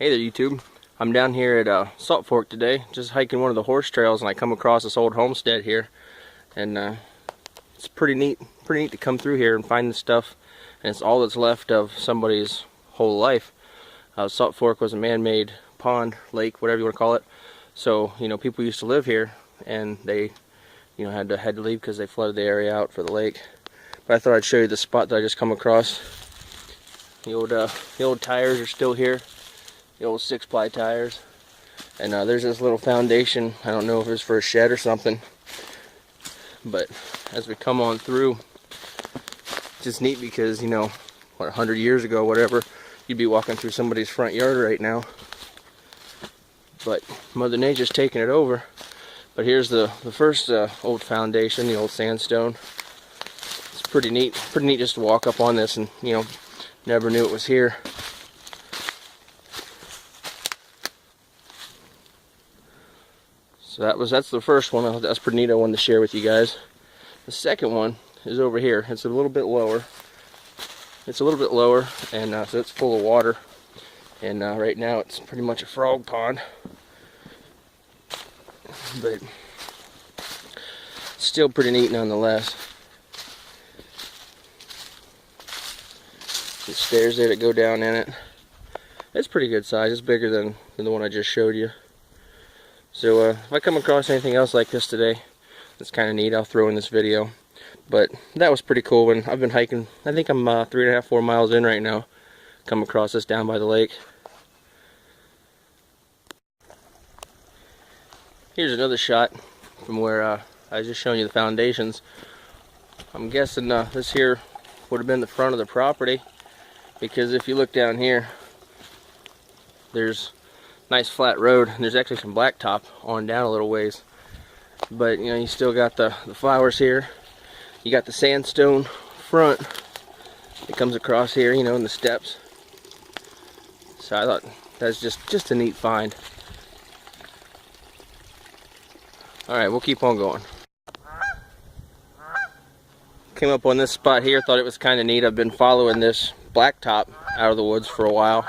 Hey there, YouTube. I'm down here at Salt Fork today, just hiking one of the horse trails, and I come across this old homestead here, and it's pretty neat to come through here and find this stuff, and it's all that's left of somebody's whole life. Salt Fork was a man-made pond, lake, whatever you want to call it. So, you know, people used to live here, and they, you know, had to leave because they flooded the area out for the lake. But I thought I'd show you the spot that I just come across. The old tires are still here. The old 6-ply tires, and there's this little foundation. I don't know if it's for a shed or something, but as we come on through, it's just neat because, you know, what, 100 years ago, whatever, you'd be walking through somebody's front yard right now, but Mother Nature's taking it over. But here's the first old foundation, the old sandstone. It's pretty neat just to walk up on this, and, you know, never knew it was here. So that's the first one. That's pretty neat. I wanted to share with you guys. The second one is over here. It's a little bit lower. And so it's full of water. And right now it's pretty much a frog pond. But still pretty neat nonetheless. The stairs there that go down in it. It's pretty good size. It's bigger than the one I just showed you. So if I come across anything else like this today that's kind of neat, I'll throw in this video. But that was pretty cool. And I've been hiking, I think I'm 3.5, 4 miles in right now. Come across this down by the lake. Here's another shot from where I was just showing you the foundations. I'm guessing this here would have been the front of the property, because if you look down here, there's nice flat road, and there's actually some blacktop on down a little ways. But you know, you still got the flowers here. You got the sandstone front that comes across here, you know, in the steps. So I thought that's just a neat find. Alright, we'll keep on going. Came up on this spot here, thought it was kind of neat. I've been following this blacktop out of the woods for a while,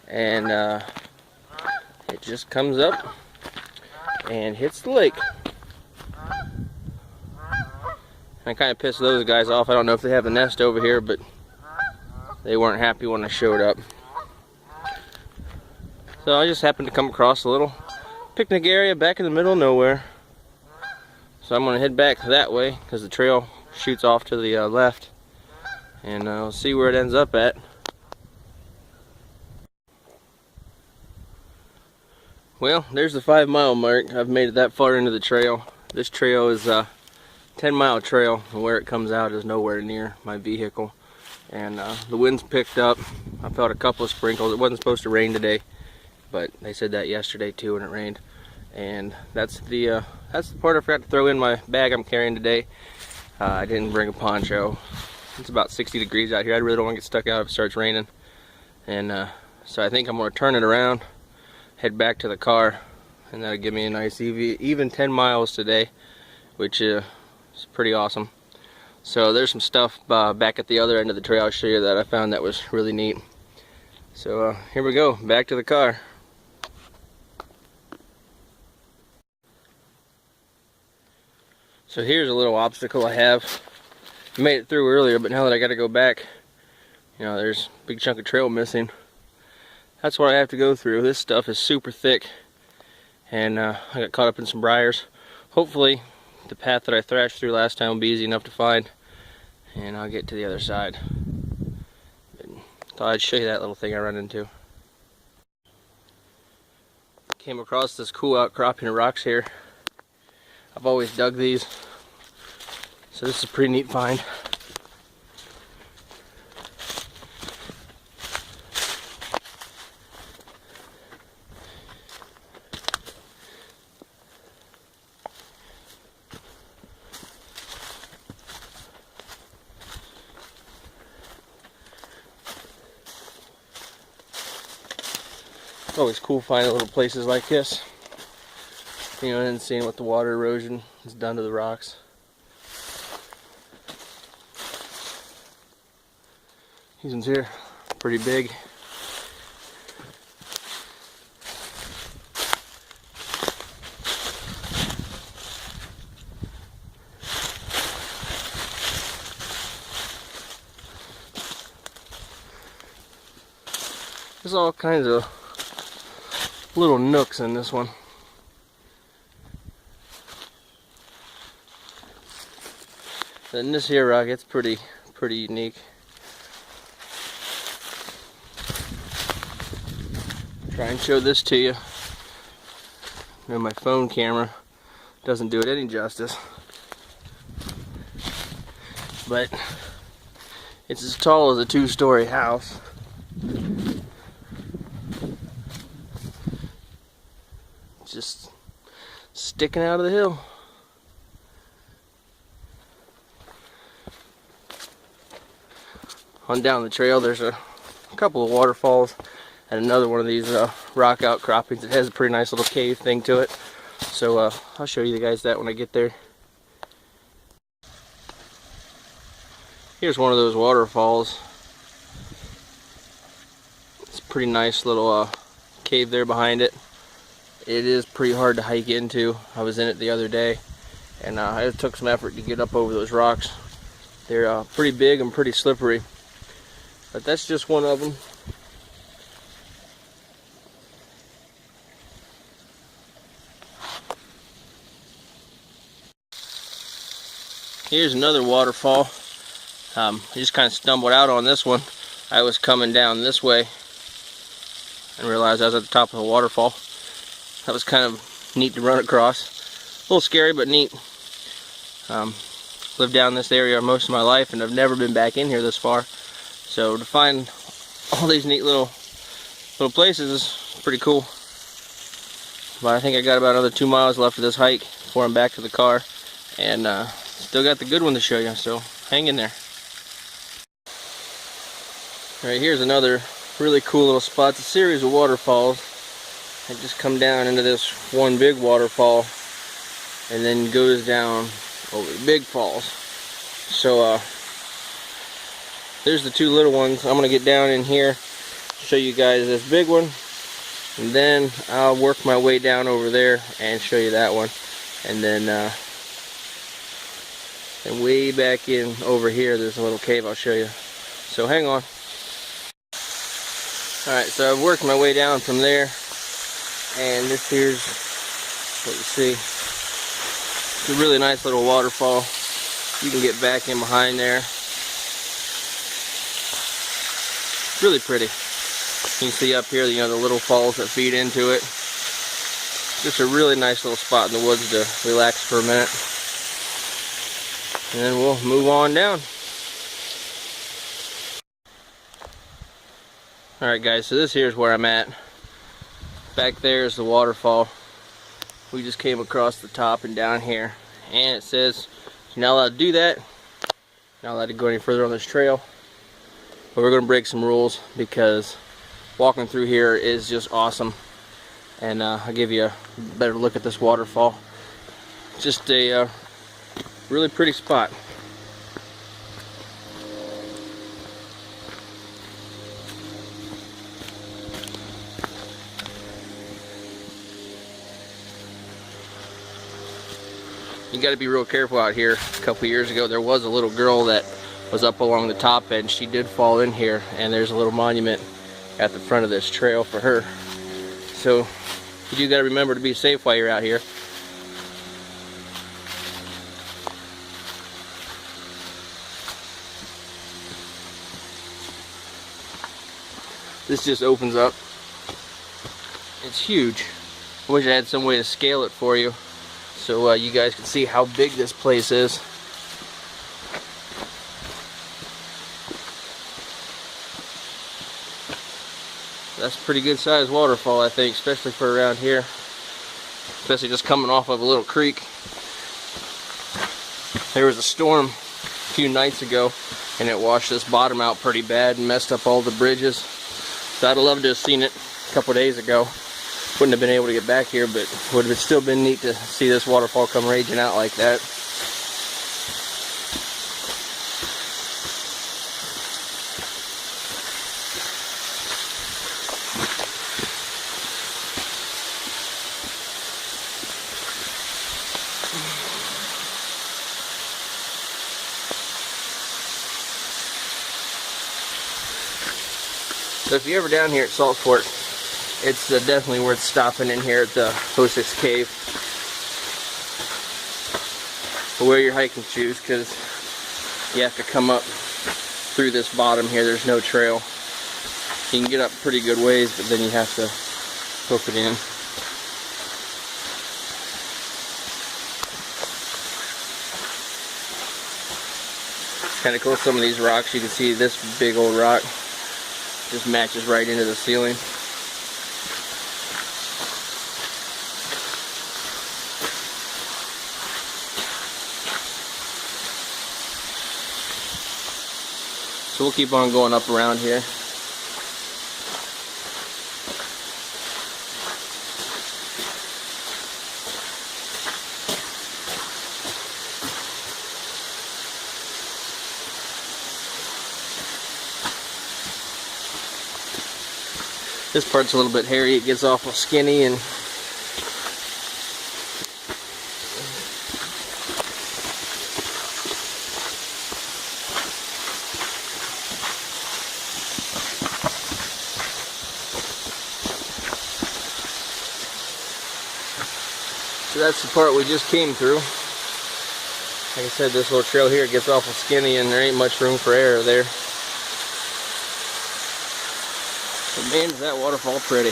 and it just comes up and hits the lake. I kind of pissed those guys off. I don't know if they have a nest over here, but they weren't happy when I showed up. So I just happened to come across a little picnic area back in the middle of nowhere. So I'm going to head back that way because the trail shoots off to the left, and I'll see where it ends up at. Well, there's the 5-mile mark. I've made it that far into the trail. This trail is a 10-mile trail, and where it comes out is nowhere near my vehicle. And the wind's picked up. I felt a couple of sprinkles. It wasn't supposed to rain today, but they said that yesterday too, and it rained. And that's the part I forgot to throw in my bag I'm carrying today. I didn't bring a poncho. It's about 60 degrees out here. I really don't want to get stuck out if it starts raining. And so I think I'm going to turn it around, head back to the car, and that'll give me a nice even 10 miles today, which is pretty awesome. So there's some stuff back at the other end of the trail I'll show you that I found that was really neat. So here we go, back to the car. So here's a little obstacle I have. I made it through earlier, but now that I got to go back, you know, there's a big chunk of trail missing. That's what I have to go through. This stuff is super thick, and I got caught up in some briars. Hopefully the path that I thrashed through last time will be easy enough to find, and I'll get to the other side. But thought I'd show you that little thing I run into. Came across this cool outcropping of rocks here. I've always dug these, so this is a pretty neat find. It's always cool finding little places like this, you know, and seeing what the water erosion has done to the rocks. These ones here, pretty big. There's all kinds of little nooks in this one. And this here rock, it's pretty unique. Try and show this to you. And my phone camera doesn't do it any justice. But it's as tall as a 2-story house. Just sticking out of the hill. On down the trail, there's a couple of waterfalls and another one of these rock outcroppings. It has a pretty nice little cave thing to it. So I'll show you guys that when I get there. Here's one of those waterfalls. It's a pretty nice little cave there behind it. It is pretty hard to hike into. I was in it the other day, and it took some effort to get up over those rocks. They're pretty big and pretty slippery, but that's just one of them. Here's another waterfall. I just kind of stumbled out on this one. I was coming down this way and realized I was at the top of the waterfall. That was kind of neat to run across. A little scary, but neat. Lived down this area most of my life, and I've never been back in here this far. So to find all these neat little places is pretty cool. But I think I got about another 2 miles left of this hike before I'm back to the car, and still got the good one to show you. So hang in there. All right, here's another really cool little spot. It's a series of waterfalls. It just come down into this one big waterfall and then goes down over the big falls. So there's the two little ones. I'm gonna get down in here, show you guys this big one, and then I'll work my way down over there and show you that one, and then way back in over here there's a little cave I'll show you. So hang on. Alright, so I've worked my way down from there. And this here's what you see. It's a really nice little waterfall. You can get back in behind there. It's really pretty. You can see up here, the little falls that feed into it. Just a really nice little spot in the woods to relax for a minute. And then we'll move on down. Alright guys, so this here's where I'm at. Back there is the waterfall. We just came across the top and down here, and it says you're not allowed to do that, not allowed to go any further on this trail. But we're going to break some rules because walking through here is just awesome, and I'll give you a better look at this waterfall. Just a really pretty spot. You got to be real careful out here. A couple years ago there was a little girl that was up along the top edge. She did fall in here, and there's a little monument at the front of this trail for her. So you do got to remember to be safe while you're out here. This just opens up. It's huge. I wish I had some way to scale it for you, so you guys can see how big this place is. That's a pretty good sized waterfall, I think, especially for around here. Especially just coming off of a little creek. There was a storm a few nights ago, and it washed this bottom out pretty bad and messed up all the bridges. So I'd have loved to have seen it a couple days ago. Wouldn't have been able to get back here, but would have still been neat to see this waterfall come raging out like that. So if you're ever down here at Salt Fork, it's definitely worth stopping in here at the Hosaks Cave. But wear your hiking shoes because you have to come up through this bottom here. There's no trail. You can get up pretty good ways, but then you have to hook it in. It's kind of cool, some of these rocks, you can see this big old rock just matches right into the ceiling. So we'll keep on going up around here. This part's a little bit hairy, it gets awful skinny and so that's the part we just came through. Like I said, this little trail here gets awful skinny and there ain't much room for air there. But man, is that waterfall pretty.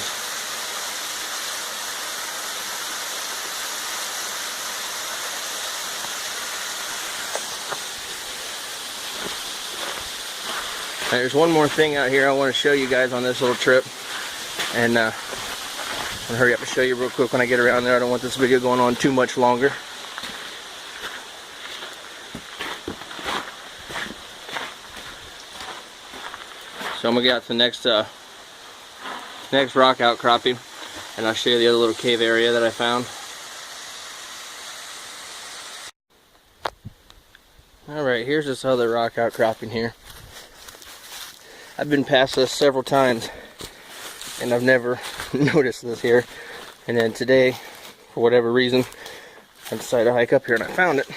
Now, there's one more thing out here I want to show you guys on this little trip. And I'm gonna hurry up and show you real quick when I get around there. I don't want this video going on too much longer. So I'm gonna get out to the next rock outcropping, and I'll show you the other little cave area that I found. Alright, here's this other rock outcropping here. I've been past this several times and I've never noticed this here, and then today, for whatever reason, I decided to hike up here and I found it.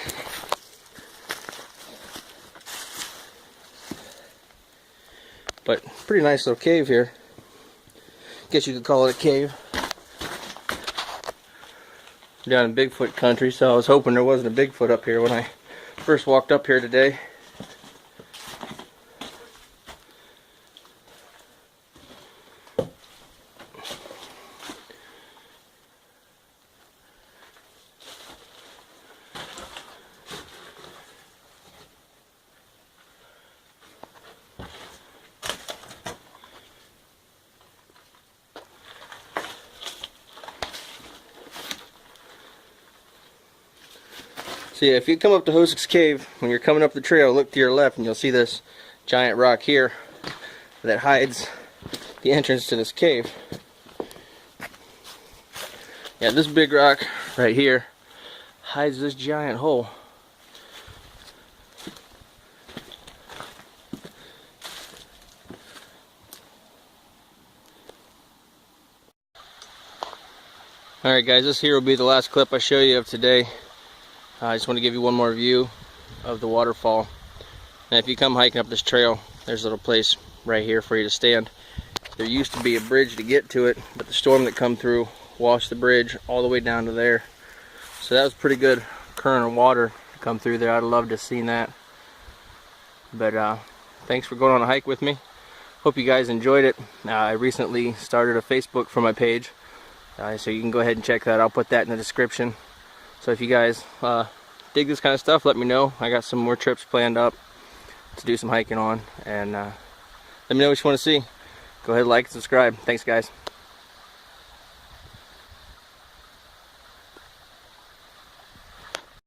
But pretty nice little cave here. Guess you could call it a cave. I'm down in Bigfoot country, so I was hoping there wasn't a Bigfoot up here when I first walked up here today. So yeah, if you come up to Hosaks Cave, when you're coming up the trail, look to your left and you'll see this giant rock here that hides the entrance to this cave. Yeah, this big rock right here hides this giant hole. Alright guys, this here will be the last clip I show you of today. I just want to give you one more view of the waterfall. And if you come hiking up this trail, there's a little place right here for you to stand. There used to be a bridge to get to it, but the storm that come through washed the bridge all the way down to there. So that was pretty good current of water to come through there. I'd love to have seen that. But thanks for going on a hike with me. Hope you guys enjoyed it. I recently started a Facebook for my page, so you can go ahead and check that. I'll put that in the description. So if you guys dig this kind of stuff, let me know. I got some more trips planned up to do some hiking on, and let me know what you want to see. Go ahead, like and subscribe. Thanks guys.